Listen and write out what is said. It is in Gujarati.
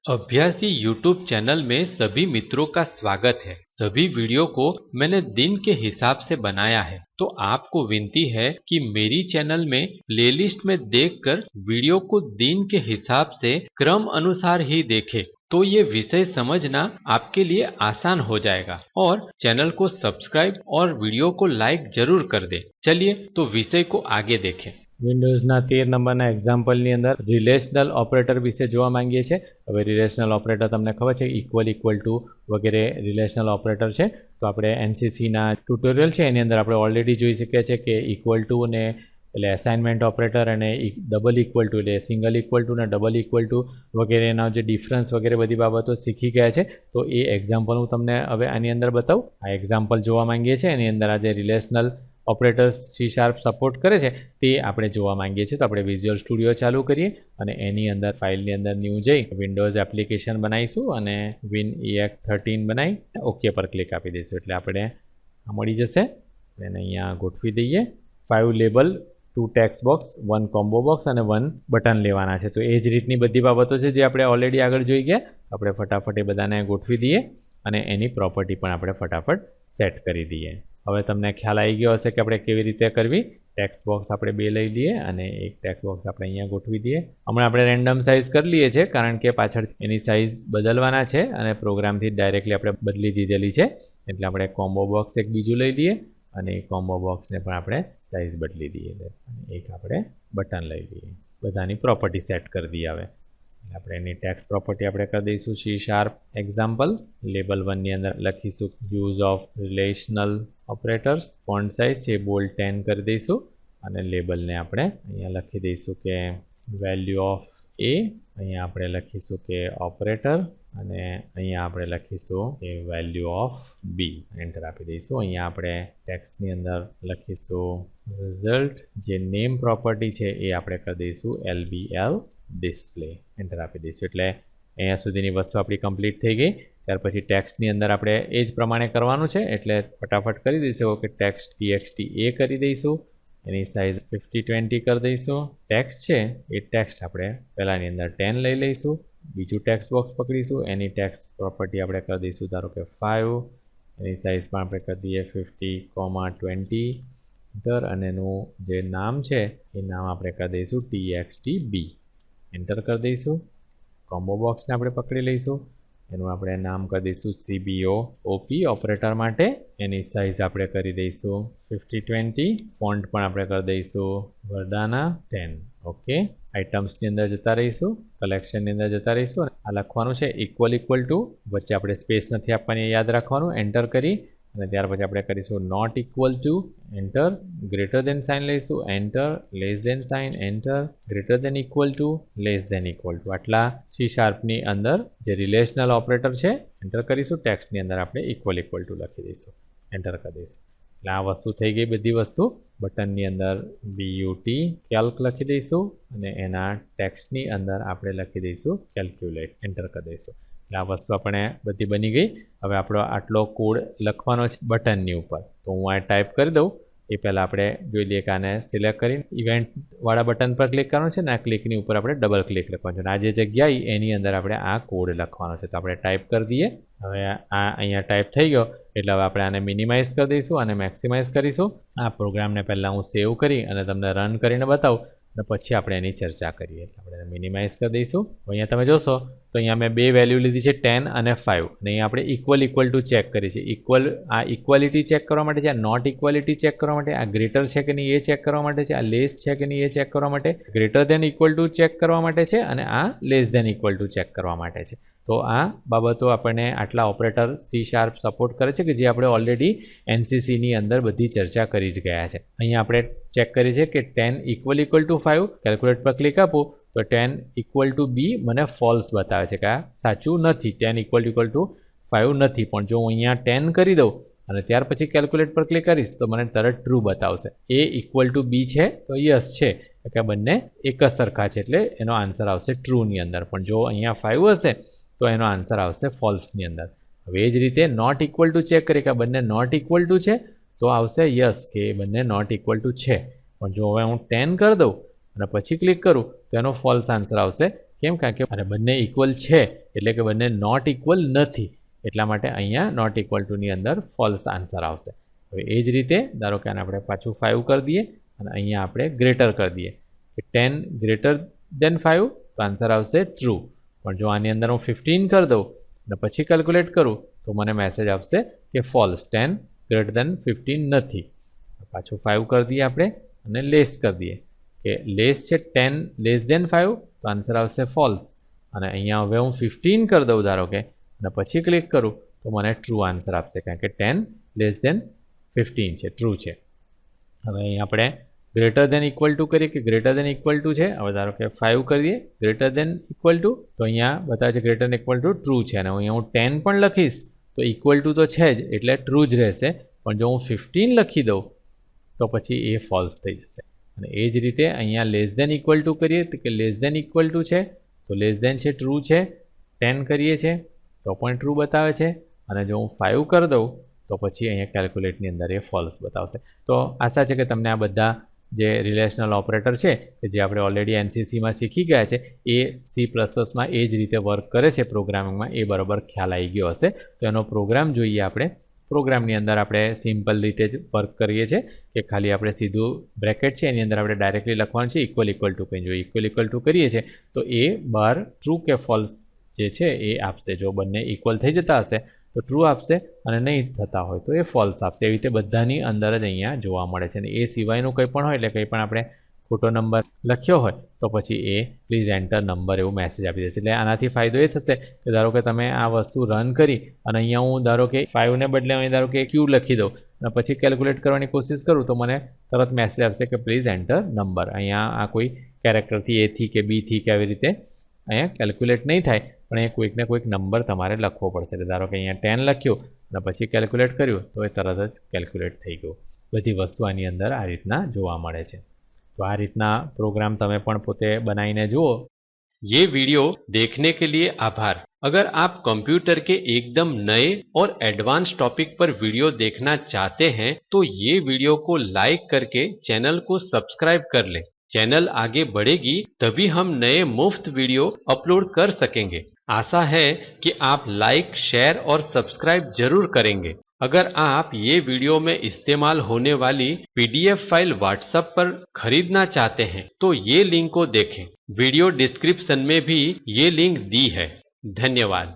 अभ्यासी यूट्यूब चैनल में सभी मित्रों का स्वागत है। सभी वीडियो को मैंने दिन के हिसाब से बनाया है, तो आपको विनती है कि मेरी चैनल में प्लेलिस्ट में देखकर वीडियो को दिन के हिसाब से क्रम अनुसार ही देखें, तो ये विषय समझना आपके लिए आसान हो जाएगा। और चैनल को सब्सक्राइब और वीडियो को लाइक जरूर कर दे। चलिए तो विषय को आगे देखें। વિન્ડોઝના 13 નંબરના એક્ઝામ્પલની અંદર રિલેશનલ ઓપરેટર વિશે જોવા માંગીએ છીએ। હવે રિલેશનલ ઓપરેટર તમને ખબર છે ઇક્વલ ટુ વગેરે રિલેશનલ ઓપરેટર છે। તો આપણે એનસીસીના ટ્યુટોરિયલ છે એની અંદર આપણે ઓલરેડી જોઈ શકીએ છીએ કે ઇક્વલ ટુ ને એટલે એસાઇનમેન્ટ ઓપરેટર અને ડબલ ઇક્વલ ટુ એટલે સિંગલ ઇક્વલ ટુ ને ડબલ ઇક્વલ ટુ વગેરેના જે ડિફરન્સ વગેરે બધી બાબતો શીખી ગયા છે। તો એ એક્ઝામ્પલ હું તમને હવે આની અંદર બતાવું। આ એક્ઝામ્પલ જોવા માંગીએ છીએ એની અંદર આ જે રિલેશનલ ઓપરેટર્સ C# સપોર્ટ કરે છે તે આપણે જોવા માંગીએ છીએ। તો આપણે વિઝ્યુઅલ સ્ટુડિયો ચાલુ કરીએ અને એની અંદર ફાઇલની અંદર ન્યૂ જઈ વિન્ડોઝ એપ્લિકેશન બનાવીશું અને WinEx13 બનાવી ઓકે પર ક્લિક આપી દઈશું એટલે આપણે આ મળી જશે। એને અહીંયા ગોઠવી દઈએ। 5 label, 2 text box, 1 combo box અને 1 બટન લેવાના છે। તો એ જ રીતની બધી બાબતો છે જે આપણે ઓલરેડી આગળ જોઈ ગયા। આપણે ફટાફટ એ બધાને ગોઠવી દઈએ અને એની પ્રોપર્ટી પણ આપણે ફટાફટ સેટ કરી દઈએ। હવે તમને ખ્યાલ આવી ગયો હશે કે આપણે કેવી રીતે કરવી। ટેક્સ્ટ બોક્સ આપણે 2 લઈ લઈએ અને એક ટેક્સ્ટ બોક્સ આપણે અહીંયા ગોઠવી દઈએ। હમણાં આપણે રેન્ડમ સાઇઝ કરી લઈએ છીએ કારણ કે પાછળ એની સાઇઝ બદલવાના છે અને પ્રોગ્રામથી ડાયરેક્ટલી આપણે બદલી દીધેલી છે એટલે આપણે કોમ્બો બોક્સ એક બીજું લઈ લઈએ અને એ કોમ્બો બોક્સને પણ આપણે સાઇઝ બદલી દઈએ અને એક આપણે બટન લઈ લઈએ। બધાની પ્રોપર્ટી સેટ કરી દઈએ। હવે આપણે એની ટેક્સ્ટ પ્રોપર્ટી આપણે કરી દઈશું C# એક્ઝામ્પલ। લેબલ 1 ની અંદર લખીશું use of relational operators. Font size છે બોલ્ડ 10 કરી દઈશું અને લેબલને આપણે અહીંયા લખી દઈશું કે વેલ્યુ ઓફ A। અહીંયા આપણે લખીશું કે ઓપરેટર અને અહીંયા આપણે લખીશું કે વેલ્યુ ઓફ B। એન્ટર આપી દઈશું। અહીંયા આપણે ટેક્સ્ટની અંદર લખીશું રિઝલ્ટ। જે નેમ પ્રોપર્ટી છે એ આપણે કરી દઈશું LBL ડિસ્પ્લે। એન્ટર આપી દઈશું એટલે અહીંયા સુધીની વસ્તુ આપણી કમ્પ્લીટ થઈ ગઈ। ત્યાર પછી ટેક્સ્ટની અંદર આપણે એ જ પ્રમાણે કરવાનું છે એટલે ફટાફટ કરી દઈશું કે ટેક્સ્ટ TXT A કરી દઈશું। એની સાઇઝ 50-20 કરી દઈશું। ટેક્સ્ટ છે એ ટેક્સ્ટ આપણે પહેલાંની અંદર 10 લઈ લઈશું। બીજું ટેક્સ્ટ બોક્સ પકડીશું એની ટેક્સ્ટ પ્રોપર્ટી આપણે કરી દઈશું ધારો કે 5। એની સાઇઝ પણ આપણે કરી દઈએ 50-20 એન્ટર અને એનું જે નામ છે એ નામ આપણે કરી દઈશું TXT B। એન્ટર કરી દઈશું। કોમ્બો બોક્સને આપણે પકડી લઈશું એનું આપણે નામ કરી દઈશું CBOOP ઓપરેટર માટે। એની સાઇઝ આપણે કરી દઈશું 50-20। ફોન્ટ પણ આપણે કરી દઈશું વર્ડાના 10। ઓકે, આઇટમ્સની અંદર જતા રહીશું, કલેક્શનની અંદર જતા રહીશું। આ લખવાનું છે ઇક્વલ ટુ, વચ્ચે આપણે સ્પેસ નથી આપવાની યાદ રાખવાનું। એન્ટર કરી અને ત્યાર પછી આપણે કરીશું not equal to, enter, greater than sign લઈશું, enter, less than sign, enter, greater than equal to, less than equal to. આટલા C# ની અંદર જે રિલેશનલ ઓપરેટર છે એન્ટર કરીશું। ટેક્સ્ટની અંદર આપણે ઇક્વલ ટુ લખી દઈશું, એન્ટર કરી દઈશું એટલે આ વસ્તુ થઈ ગઈ બધી વસ્તુ। બટનની અંદર BUT કેલ્ક લખી દઈશું અને એના ટેક્સ્ટની અંદર આપણે લખી દઈશું કેલ્ક્યુલેટ, એન્ટર કરી દઈશું એટલે આ વસ્તુ આપણે બધી બની ગઈ। હવે આપણો આટલો કોડ લખવાનો છે બટનની ઉપર, તો હું આ ટાઈપ કરી દઉં એ પહેલાં આપણે જોઈ લઈએ કે આને સિલેક્ટ કરીને ઇવેન્ટવાળા બટન પર ક્લિક કરવાનું છે ને આ ક્લિકની ઉપર આપણે ડબલ ક્લિક લખવાનું છે। આ જે જગ્યાએ એની અંદર આપણે આ કોડ લખવાનો છે, તો આપણે ટાઈપ કરી દઈએ। હવે આ અહીંયા ટાઈપ થઈ ગયો એટલે હવે આપણે આને મિનિમાઇઝ કરી દઈશું અને મેક્સિમાઇઝ કરીશું। આ પ્રોગ્રામને પહેલાં હું સેવ કરી અને તમને રન કરીને બતાવું અને પછી આપણે એની ચર્ચા કરીએ। એટલે આપણે મિનિમાઇઝ કરી દઈશું। અહીંયા તમે જોશો તો અહીંયા મેં 2 વેલ્યુ લીધી છે 10 અને 5 અને અહીંયા આપણે ઇક્વલ ટુ ચેક કરી છે। આ ઇક્વાલિટી ચેક કરવા માટે છે, આ નોટ ઇક્વાલિટી ચેક કરવા માટે, આ ગ્રેટર છે કે નહીં એ ચેક કરવા માટે છે, આ લેસ છે કે નહીં એ ચેક કરવા માટે, greater than equal to check કરવા માટે છે અને આ less than equal to check કરવા માટે છે। તો આ બાબતો આપણને આટલા ઓપરેટર C# સપોર્ટ કરે છે કે જે આપણે ઓલરેડી NCCની અંદર બધી ચર્ચા કરી જ ગયા છે। અહીંયા આપણે ચેક કરી છે કે 10 ઇક્વલ ટુ 5, કેલ્ક્યુલેટ પર ક્લિક આપું તો 10 ઇક્વલ ટુ B મને ફોલ્સ બતાવે છે કે આ સાચું નથી, 10 ઇક્વલ ટુ 5 નથી। પણ જો હું અહીંયા 10 કરી દઉં અને ત્યાર પછી કેલ્ક્યુલેટ પર ક્લિક કરીશ તો મને તરત ટ્રુ બતાવશે। A ઇક્વલ ટુ B છે તો યસ છે કે બંને એક જ સરખા છે એટલે એનો આન્સર આવશે ટ્રુની અંદર। પણ જો અહીંયા 5 હશે તો એનો આન્સર આવશે ફોલ્સની અંદર। હવે એ જ રીતે નોટ ઇક્વલ ટુ ચેક કરીએ કે બંને નોટ ઇક્વલ ટુ છે તો આવશે યસ કે બંને નોટ ઇક્વલ ટુ છે। પણ જો હવે હું 10 કરી દઉં અને પછી ક્લિક કરું તો એનો ફોલ્સ આન્સર આવશે। કેમ? કારણ કે બંને ઇક્વલ છે એટલે કે બંને નોટ ઇક્વલ નથી, એટલા માટે અહીંયા નોટ ઇક્વલ ટુની અંદર ફોલ્સ આન્સર આવશે. હવે એ જ રીતે ધારો કે આને આપણે પાછું 5 કરી દઈએ અને અહીંયા આપણે ગ્રેટર કરી દઈએ કે 10 ગ્રેટર દેન 5, તો આન્સર આવશે ટ્રુ. પણ જો આની અંદર હું 15 કરી દઉં અને પછી કેલ્ક્યુલેટ કરું તો મને મેસેજ આવશે કે ફોલ્સ, 10 ગ્રેટર દેન 15 નથી. પાછું 5 કરી દઈએ આપણે અને લેસ કરી દઈએ કે લેસ છે 10 લેસ દેન 5, તો આન્સર આવશે ફોલ્સ. અને અહીંયા હવે હું 15 કરી દઉં ધારો કે અને પછી ક્લિક કરું તો મને ટ્રુ આન્સર આપશે, કારણ કે 10 લેસ દેન 15 છે, ટ્રુ છે. હવે અહીં આપણે ગ્રેટર દેન ઇક્વલ ટુ કરીએ કે ગ્રેટર દેન ઇક્વલ ટુ છે. હવે ધારો કે 5 કરીએ ગ્રેટર દેન ઇક્વલ ટુ, તો અહીંયા બતાવે છે greater than equal two true છે. અને અહીંયા હું 10 પણ લખીશ તો ઇક્વલ ટુ તો છે જ એટલે ટ્રુ જ રહેશે, પણ જો હું 15 લખી દઉં તો પછી એ ફોલ્સ થઈ જશે. અને એ જ રીતે અહીંયા લેસ દેન ઇક્વલ ટુ કરીએ તો કે લેસ દેન ઇક્વલ ટુ છે, તો લેસ દેન છે ટ્રુ છે. 10 કરીએ છે તો પણ ટ્રુ બતાવે છે. અને જો હું 5 કરી દઉં તો પછી અહીંયા કેલ્ક્યુલેટની અંદર એ ફોલ્સ બતાવશે. તો આશા છે કે તમને આ બધા જે રિલેશનલ ઓપરેટર છે કે જે આપણે ઓલરેડી એનસીસીમાં શીખી ગયા છે એ C++માં એ જ રીતે વર્ક કરે છે પ્રોગ્રામિંગમાં, એ બરાબર ખ્યાલ આવી ગયો હશે. તો એનો પ્રોગ્રામ જોઈએ આપણે. પ્રોગ્રામની અંદર આપણે સિમ્પલ રીતે જ વર્ક કરીએ છીએ કે ખાલી આપણે સીધું બ્રેકેટ છે એની અંદર આપણે ડાયરેક્ટલી લખવાનું છે ઇક્વલ ઇક્વલ ટુ કંઈ. જો ઇક્વલ ઇક્વલ ટુ કરીએ છીએ તો એ બહાર ટ્રુ કે ફોલ્સ જે છે એ આપશે. જો બંને ઇક્વલ થઈ જતા હશે તો ટ્રુ આપશે અને નહીં થતા હોય તો એ ફોલ્સ આપશે. એવી રીતે બધાની અંદર જ અહીંયા જોવા મળે છે. અને એ સિવાયનું કંઈ પણ હોય એટલે કંઈ પણ આપણે ખોટો નંબર લખ્યો હોય તો પછી એ પ્લીઝ એન્ટર નંબર એવું મેસેજ આપી દેશે. એટલે આનાથી ફાયદો એ થશે કે ધારો કે તમે આ વસ્તુ રન કરી અને અહીંયા હું ધારો કે 5 ને બદલે અહીં ધારો કે Q લખી દઉં અને પછી કેલ્ક્યુલેટ કરવાની કોશિશ કરું તો મને તરત મેસેજ આવશે કે પ્લીઝ એન્ટર નંબર. અહીંયા આ કોઈ કેરેક્ટરથી A થી કે B થી કે આવી રીતે અહીંયા કેલ્ક્યુલેટ નહીં થાય, પણ એ કોઈક ને કોઈક નંબર તમારે લખવો પડશે. એટલે ધારો કે અહીંયા 10 લખ્યું અને પછી કેલ્ક્યુલેટ કર્યું તો એ તરત જ કેલ્ક્યુલેટ થઈ ગયું. બધી વસ્તુ આની અંદર આ રીતના જોવા મળે છે. तो आ रीतना प्रोग्राम तमे पण पोते बनाईने जुओ। ये वीडियो देखने के लिए आभार। अगर आप कंप्यूटर के एकदम नए और एडवांस टॉपिक पर वीडियो देखना चाहते हैं तो ये वीडियो को लाइक करके चैनल को सब्सक्राइब कर लें। चैनल आगे बढ़ेगी तभी हम नए मुफ्त वीडियो अपलोड कर सकेंगे। आशा है कि आप लाइक, शेयर और सब्सक्राइब जरूर करेंगे। अगर आप ये वीडियो में इस्तेमाल होने वाली PDF फाइल व्हाट्सएप पर खरीदना चाहते हैं तो ये लिंक को देखें। वीडियो डिस्क्रिप्शन में भी ये लिंक दी है। धन्यवाद।